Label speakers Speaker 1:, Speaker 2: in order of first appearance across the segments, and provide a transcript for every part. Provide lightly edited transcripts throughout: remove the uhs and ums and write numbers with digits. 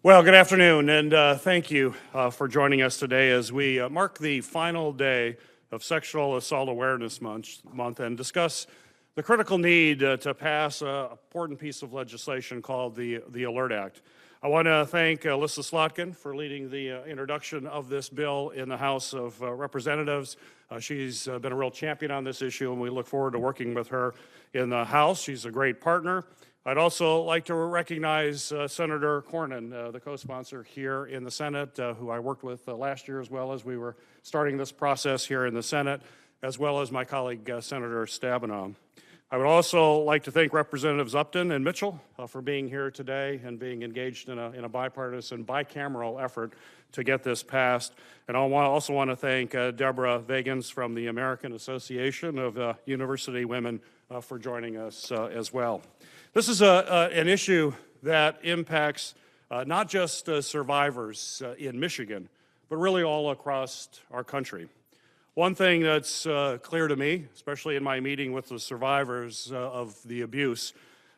Speaker 1: Well, good afternoon, and thank you for joining us today as we mark the final day of Sexual Assault Awareness Month and discuss the critical need to pass an important piece of legislation called the ALERT Act. I want to thank Alyssa Slotkin for leading the introduction of this bill in the House of Representatives. She's been a real champion on this issue, and we look forward to working with her in the House. She's a great partner. I'd also like to recognize Senator Cornyn, the co-sponsor here in the Senate, who I worked with last year as well as we were starting this process here in the Senate, as well as my colleague, Senator Stabenow. I would also like to thank Representatives Upton and Mitchell for being here today and being engaged in a bipartisan, bicameral effort to get this passed. And I also want to thank Deborah Vagans from the American Association of University Women for joining us as well. This is an issue that impacts not just survivors in Michigan, but really all across our country. One thing that's clear to me, especially in my meeting with the survivors of the abuse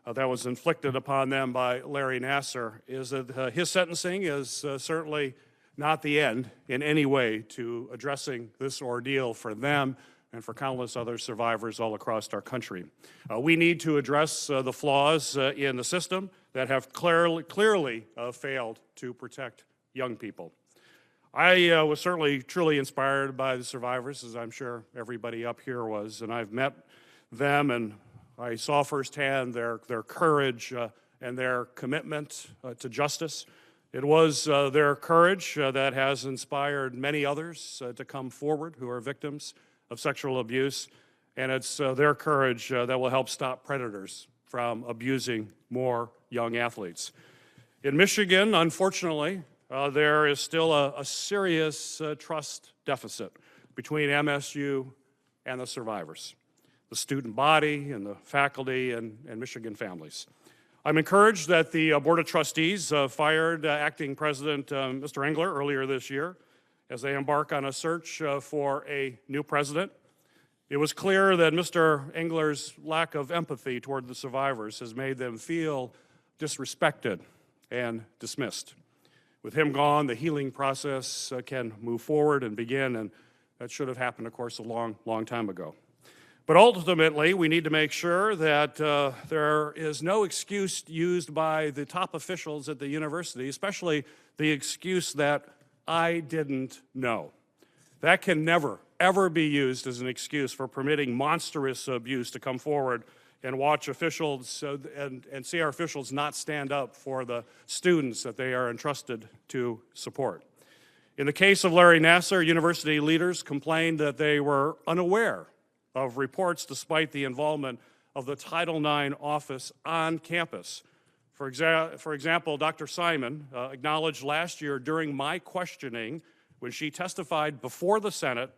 Speaker 1: that was inflicted upon them by Larry Nassar, is that his sentencing is certainly not the end in any way to addressing this ordeal for them and for countless other survivors all across our country. We need to address the flaws in the system that have clearly failed to protect young people. I was certainly truly inspired by the survivors, as I'm sure everybody up here was, and I've met them and I saw firsthand their courage and their commitment to justice. It was their courage that has inspired many others to come forward who are victims of sexual abuse, and it's their courage that will help stop predators from abusing more young athletes. In Michigan, unfortunately, there is still a serious trust deficit between MSU and the survivors, the student body and the faculty and Michigan families. I'm encouraged that the Board of Trustees fired Acting President Mr. Engler earlier this year as they embark on a search for a new president. It was clear that Mr. Engler's lack of empathy toward the survivors has made them feel disrespected and dismissed. With him gone, the healing process can move forward and begin, and that should have happened, of course, a long time ago. But ultimately, we need to make sure that there is no excuse used by the top officials at the university, especially the excuse that I didn't know. That can never, ever be used as an excuse for permitting monstrous abuse to come forward and watch officials and see our officials not stand up for the students that they are entrusted to support. In the case of Larry Nassar, university leaders complained that they were unaware of reports despite the involvement of the Title IX office on campus. For example, Dr. Simon acknowledged last year during my questioning when she testified before the Senate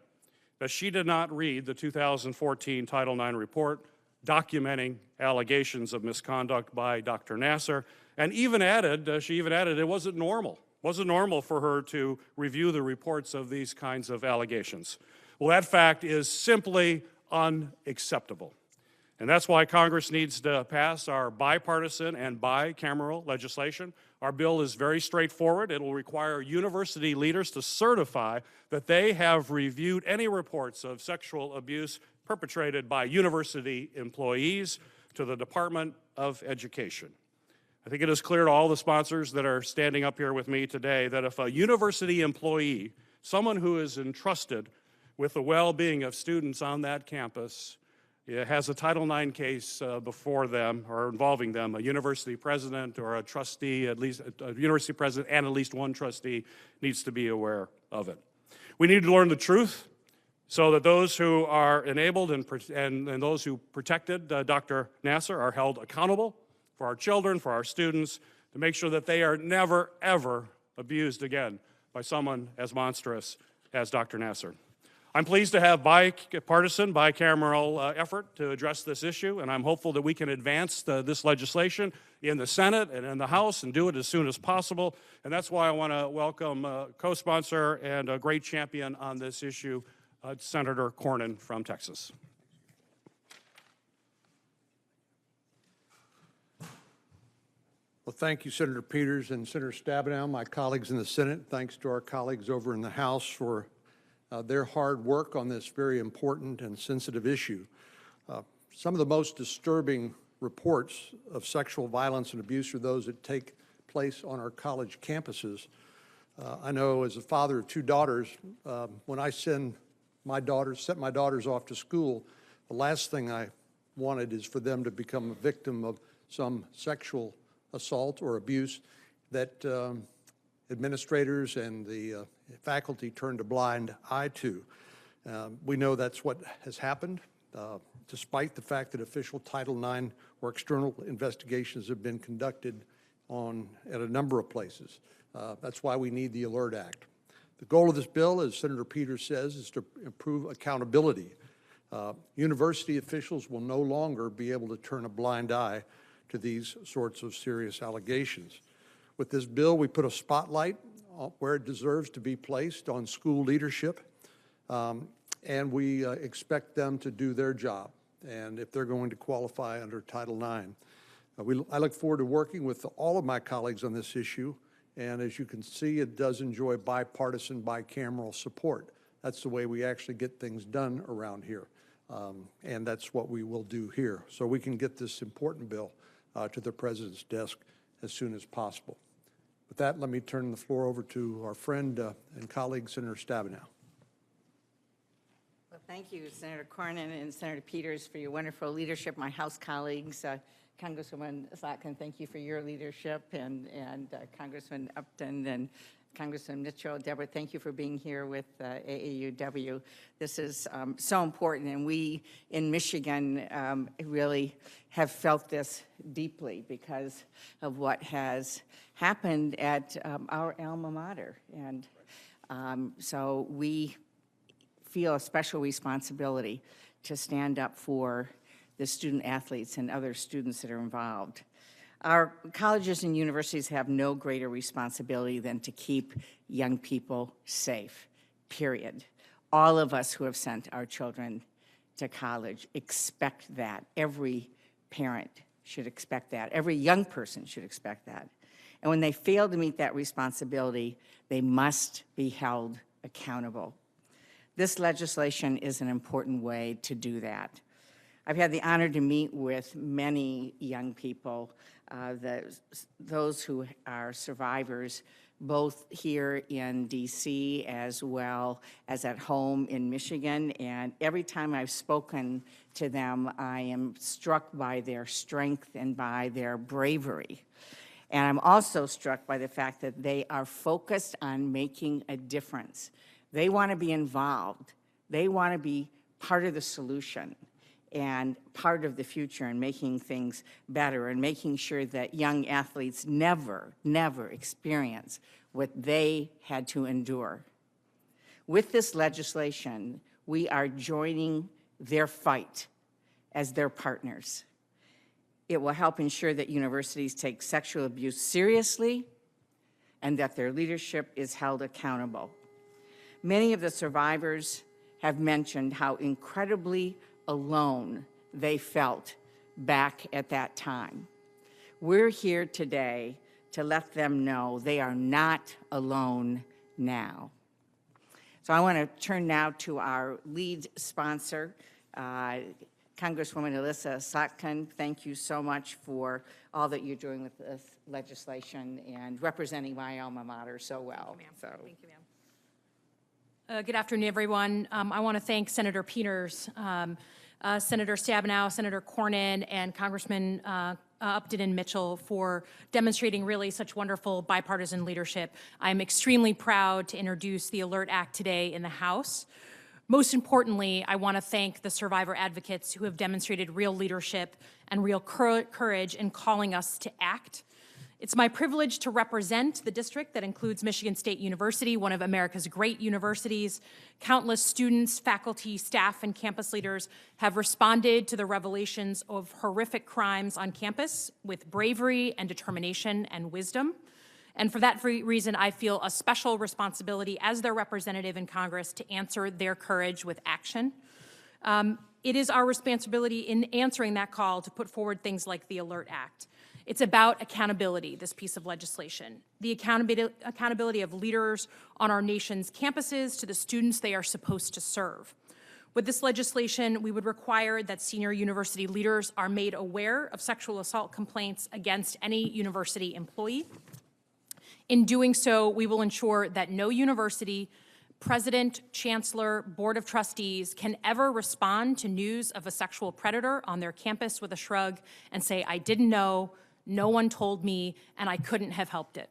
Speaker 1: that she did not read the 2014 Title IX report documenting allegations of misconduct by Dr. Nassar, and she even added it wasn't normal. It wasn't normal for her to review the reports of these kinds of allegations. Well, that fact is simply unacceptable. And that's why Congress needs to pass our bipartisan and bicameral legislation. Our bill is very straightforward. It will require university leaders to certify that they have reviewed any reports of sexual abuse perpetrated by university employees to the Department of Education. I think it is clear to all the sponsors that are standing up here with me today that if a university employee, someone who is entrusted with the well-being of students on that campus, has a Title IX case before them or involving them, a university president or a trustee, at least a university president and at least one trustee needs to be aware of it. We need to learn the truth so that those who are enabled and those who protected Dr. Nassar are held accountable for our children, for our students, to make sure that they are never, ever abused again by someone as monstrous as Dr. Nassar. I'm pleased to have bipartisan, bicameral effort to address this issue, and I'm hopeful that we can advance this legislation in the Senate and in the House and do it as soon as possible. And that's why I want to welcome co-sponsor and a great champion on this issue, Senator Cornyn from Texas.
Speaker 2: Well, thank you, Senator Peters and Senator Stabenow, my colleagues in the Senate. Thanks to our colleagues over in the House for their hard work on this very important and sensitive issue. Some of the most disturbing reports of sexual violence and abuse are those that take place on our college campuses. I know as a father of two daughters, when I sent my daughters off to school, the last thing I wanted is for them to become a victim of some sexual assault or abuse that administrators and the faculty turned a blind eye to. We know that's what has happened, despite the fact that official Title IX or external investigations have been conducted at a number of places. That's why we need the ALERT Act. The goal of this bill, as Senator Peters says, is to improve accountability. University officials will no longer be able to turn a blind eye to these sorts of serious allegations. With this bill, we put a spotlight where it deserves to be placed on school leadership, and we expect them to do their job, and if they're going to qualify under Title IX. I look forward to working with all of my colleagues on this issue, and as you can see, it does enjoy bipartisan, bicameral support. That's the way we actually get things done around here, and that's what we will do here, so we can get this important bill to the President's desk as soon as possible. With that, let me turn the floor over to our friend and colleague, Senator Stabenow.
Speaker 3: Well, thank you, Senator Cornyn and Senator Peters, for your wonderful leadership. My House colleagues, Congresswoman Slotkin, thank you for your leadership, and Congressman Upton and Congressman Mitchell. Deborah, thank you for being here with AAUW. This is so important, and we in Michigan really have felt this deeply because of what has happened at our alma mater. And so we feel a special responsibility to stand up for the student athletes and other students that are involved. Our colleges and universities have no greater responsibility than to keep young people safe, period. All of us who have sent our children to college expect that. Every parent should expect that. Every young person should expect that. And when they fail to meet that responsibility, they must be held accountable. This legislation is an important way to do that. I've had the honor to meet with many young people, those who are survivors, both here in DC as well as at home in Michigan. And every time I've spoken to them, I am struck by their strength and by their bravery. And I'm also struck by the fact that they are focused on making a difference. They want to be involved. They want to be part of the solution and part of the future and making things better and making sure that young athletes never experience what they had to endure. With this legislation, we are joining their fight as their partners. It will help ensure that universities take sexual abuse seriously and that their leadership is held accountable. Many of the survivors have mentioned how incredibly alone they felt back at that time. We're here today to let them know they are not alone now. So I want to turn now to our lead sponsor, Congresswoman Alyssa Slotkin. Thank you so much for all that you're doing with this legislation and representing my alma mater so well.
Speaker 4: Thank you, ma'am. Thank you, ma'am. Good afternoon, everyone. I want to thank Senator Peters, Senator Stabenow, Senator Cornyn, and Congressman Upton and Mitchell for demonstrating really such wonderful bipartisan leadership. I'm extremely proud to introduce the ALERT Act today in the House. Most importantly, I want to thank the survivor advocates who have demonstrated real leadership and real courage in calling us to act. It's my privilege to represent the district that includes Michigan State University, one of America's great universities. Countless students, faculty, staff, and campus leaders have responded to the revelations of horrific crimes on campus with bravery and determination and wisdom. And for that reason, I feel a special responsibility as their representative in Congress to answer their courage with action. It is our responsibility in answering that call to put forward things like the ALERT Act. It's about accountability, this piece of legislation. The accountability of leaders on our nation's campuses to the students they are supposed to serve. With this legislation, we would require that senior university leaders are made aware of sexual assault complaints against any university employee. In doing so, we will ensure that no university, president, chancellor, board of trustees can ever respond to news of a sexual predator on their campus with a shrug and say, I didn't know, no one told me, and I couldn't have helped it.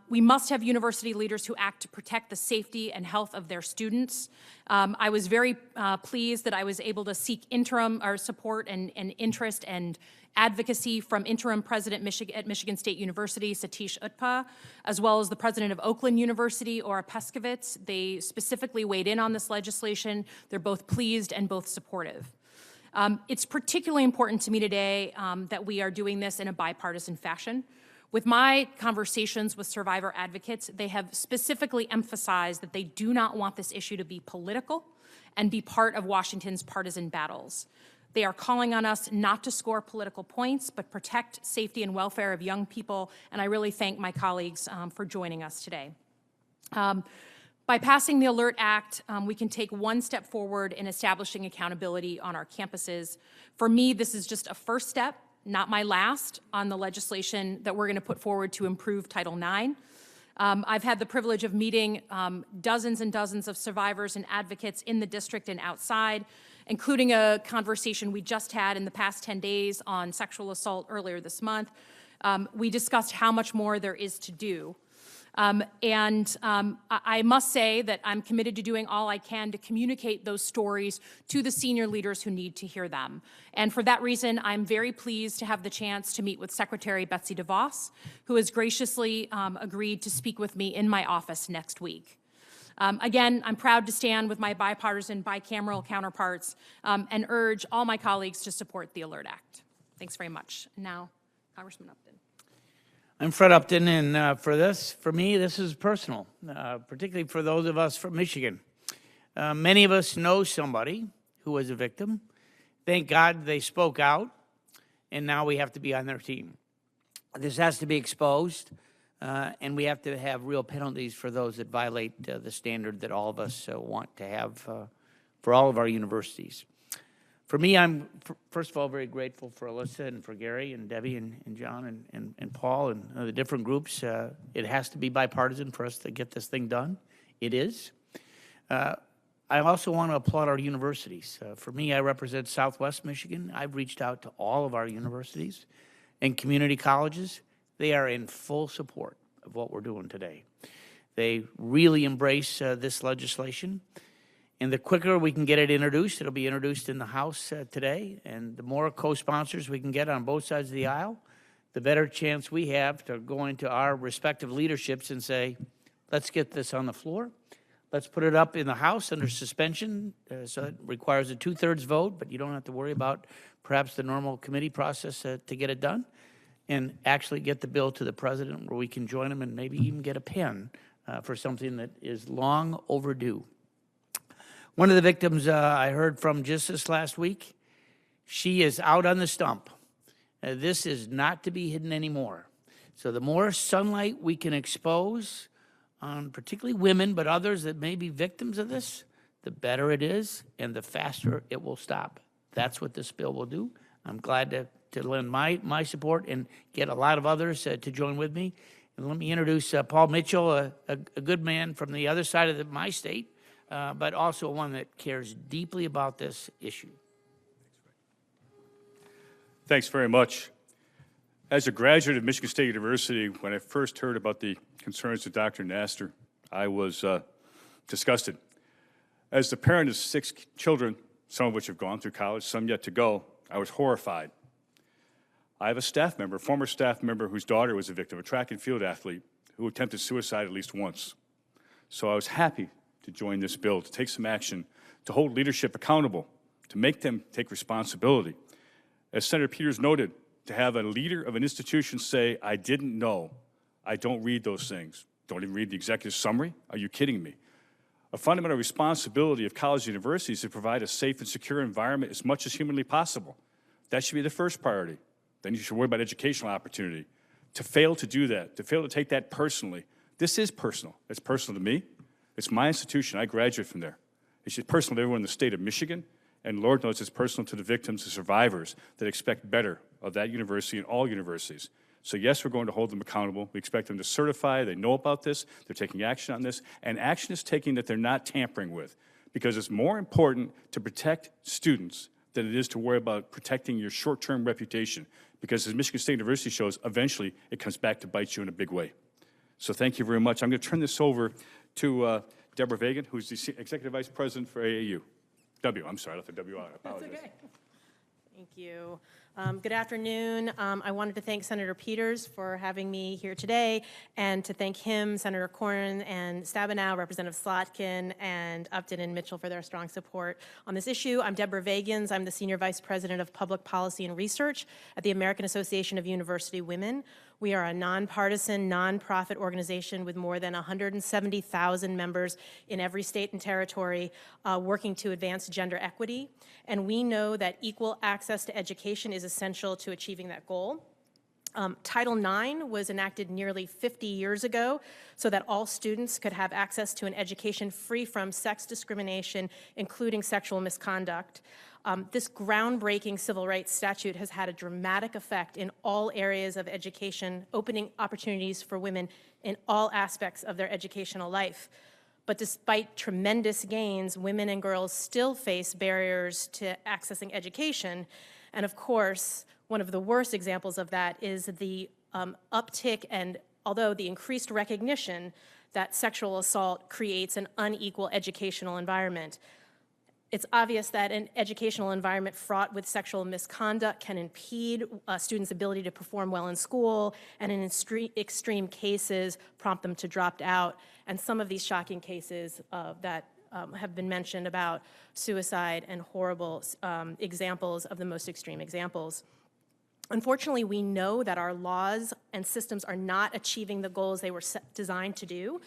Speaker 4: We must have university leaders who act to protect the safety and health of their students. I was very pleased that I was able to seek interim or support and interest and advocacy from interim president at Michigan State University, Satish Utpa, as well as the president of Oakland University, Ora Peskovitz. They specifically weighed in on this legislation. They're both pleased and both supportive. It's particularly important to me today that we are doing this in a bipartisan fashion. With my conversations with survivor advocates, they have specifically emphasized that they do not want this issue to be political and be part of Washington's partisan battles. They are calling on us not to score political points, but protect safety and welfare of young people, and I really thank my colleagues for joining us today. By passing the ALERT Act, we can take one step forward in establishing accountability on our campuses. For me, this is just a first step, not my last, on the legislation that we're going to put forward to improve Title IX. I've had the privilege of meeting dozens and dozens of survivors and advocates in the district and outside, including a conversation we just had in the past 10 days on sexual assault earlier this month. We discussed how much more there is to do. I must say that I'm committed to doing all I can to communicate those stories to the senior leaders who need to hear them. And for that reason, I'm very pleased to have the chance to meet with Secretary Betsy DeVos, who has graciously agreed to speak with me in my office next week. Again, I'm proud to stand with my bipartisan, bicameral counterparts and urge all my colleagues to support the ALERT Act. Thanks very much. And now, Congressman Upton.
Speaker 5: I'm Fred Upton, and for me, this is personal, particularly for those of us from Michigan. Many of us know somebody who was a victim. Thank God they spoke out, and now we have to be on their team. This has to be exposed, and we have to have real penalties for those that violate the standard that all of us want to have for all of our universities. For me, I'm, first of all, very grateful for Alyssa and for Gary and Debbie and John and Paul and the different groups. It has to be bipartisan for us to get this thing done. It is. I also want to applaud our universities. For me, I represent Southwest Michigan. I've reached out to all of our universities and community colleges. They are in full support of what we're doing today. They really embrace this legislation. And the quicker we can get it introduced, it'll be introduced in the House today, and the more co-sponsors we can get on both sides of the aisle, the better chance we have to go into our respective leaderships and say, let's get this on the floor. Let's put it up in the House under suspension, so it requires a 2/3 vote, but you don't have to worry about perhaps the normal committee process to get it done, and actually get the bill to the president where we can join him and maybe even get a pen for something that is long overdue. One of the victims I heard from just this last week, she is out on the stump. This is not to be hidden anymore. So the more sunlight we can expose on particularly women, but others that may be victims of this, the better it is and the faster it will stop. That's what this bill will do. I'm glad to lend my support and get a lot of others to join with me. And let me introduce Paul Mitchell, a good man from the other side of my state, but also one that cares deeply about this issue.
Speaker 1: Thanks very much. As a graduate of Michigan State University, when I first heard about the concerns of Dr. Naster, I was disgusted. As the parent of 6 children, some of which have gone through college, some yet to go, I was horrified. I have a staff member, former staff member, whose daughter was a victim, a track and field athlete, who attempted suicide at least once. So I was happy to join this bill, to take some action, to hold leadership accountable, to make them take responsibility. As Senator Peters noted, to have a leader of an institution say, I didn't know, I don't read those things. Don't even read the executive summary? Are you kidding me? A fundamental responsibility of college and universities is to provide a safe and secure environment as much as humanly possible. That should be the first priority.
Speaker 6: then you should worry about educational opportunity. To fail to do that, to fail to take that personally, this is personal. It's personal to me. It's my institution. I graduate from there. It's just personal to everyone in the state of Michigan, and Lord knows it's personal to the victims, the survivors that expect better of that university and all universities. So yes, we're going to hold them accountable. We expect them to certify. They know about this. They're taking action on this. And action is taking that they're not tampering with, because it's more important to protect students than it is to worry about protecting your short-term reputation. Because as Michigan State University shows, eventually it comes back to bite you in a big way. So thank you very much. I'm going to turn this over to Deborah Vagan, who's the Executive Vice President for AAU. I'm sorry, I left the W out. I apologize.
Speaker 7: That's okay. Thank you. Good afternoon. I wanted to thank Senator Peters for having me here today, and to thank him, Senator Cornyn and Stabenow, Representative Slotkin, and Upton and Mitchell for their strong support on this issue. I'm Deborah Vagans. I'm the Senior Vice President of Public Policy and Research at the American Association of University Women. We are a nonpartisan, nonprofit organization with more than 170,000 members in every state and territory working to advance gender equity. And we know that equal access to education is essential to achieving that goal. Title IX was enacted nearly 50 years ago so that all students could have access to an education free from sex discrimination, including sexual misconduct. This groundbreaking civil rights statute has had a dramatic effect in all areas of education, opening opportunities for women in all aspects of their educational life. But despite tremendous gains, women and girls still face barriers to accessing education. And of course, one of the worst examples of that is the uptick, and although the increased recognition that sexual assault creates an unequal educational environment. It's obvious that an educational environment fraught with sexual misconduct can impede students' ability to perform well in school, and in extreme cases, prompt them to drop out. And some of these shocking cases that have been mentioned about suicide and horrible examples of the most extreme examples. Unfortunately, we know that our laws and systems are not achieving the goals they were designed to do.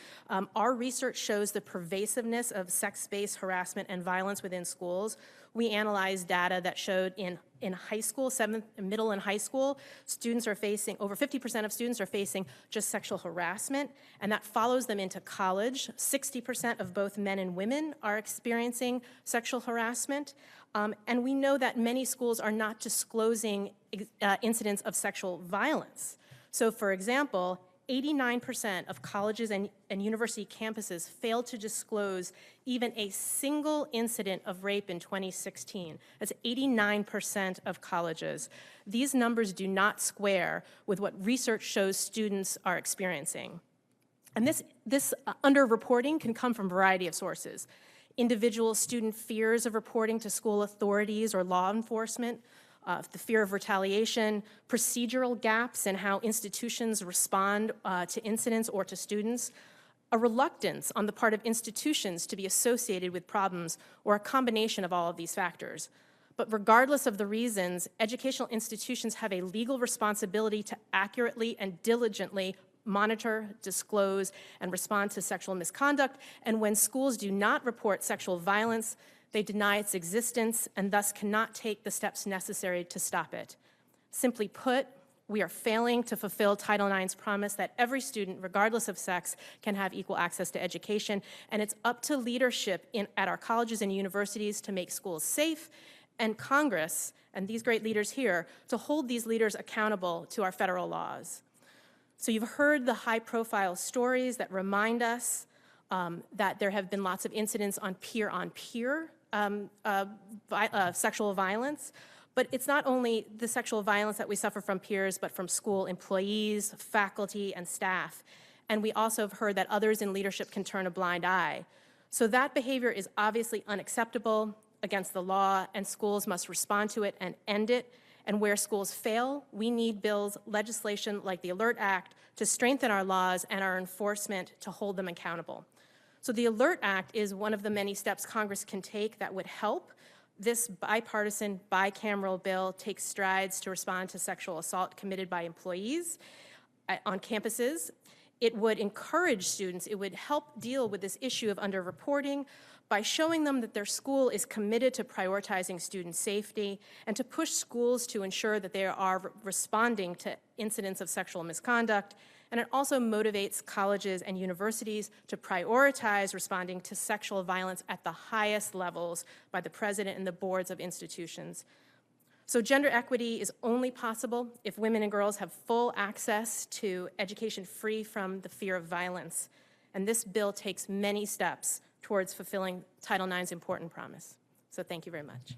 Speaker 7: Our research shows the pervasiveness of sex-based harassment and violence within schools. We analyzed data that showed in high school, middle and high school, students are facing, over 50% of students are facing just sexual harassment, and that follows them into college. 60% of both men and women are experiencing sexual harassment. And we know that many schools are not disclosing incidents of sexual violence. So for example, 89% of colleges and university campuses failed to disclose even a single incident of rape in 2016. That's 89% of colleges. These numbers do not square with what research shows students are experiencing. And this underreporting can come from a variety of sources. Individual student fears of reporting to school authorities or law enforcement, the fear of retaliation, procedural gaps in how institutions respond to incidents or to students, a reluctance on the part of institutions to be associated with problems, or a combination of all of these factors. But regardless of the reasons, educational institutions have a legal responsibility to accurately and diligently monitor, disclose, and respond to sexual misconduct. And when schools do not report sexual violence, they deny its existence and thus cannot take the steps necessary to stop it. Simply put, we are failing to fulfill Title IX's promise that every student, regardless of sex, can have equal access to education. And it's up to leadership at our colleges and universities to make schools safe, and Congress, and these great leaders here, to hold these leaders accountable to our federal laws. So you've heard the high-profile stories that remind us that there have been lots of incidents on peer-on-peer sexual violence. But it's not only the sexual violence that we suffer from peers, but from school employees, faculty, and staff. And we also have heard that others in leadership can turn a blind eye. So that behavior is obviously unacceptable, against the law, and schools must respond to it and end it. And where schools fail, we need bills, legislation like the ALERT Act to strengthen our laws and our enforcement to hold them accountable. So the ALERT Act is one of the many steps Congress can take that would help this bipartisan, bicameral bill take strides to respond to sexual assault committed by employees on campuses. It would encourage students, it would help deal with this issue of underreporting by showing them that their school is committed to prioritizing student safety and to push schools to ensure that they are responding to incidents of sexual misconduct. And it also motivates colleges and universities to prioritize responding to sexual violence at the highest levels by the president and the boards of institutions. So gender equity is only possible if women and girls have full access to education free from the fear of violence. And this bill takes many steps towards fulfilling Title IX's important promise. So thank you very much.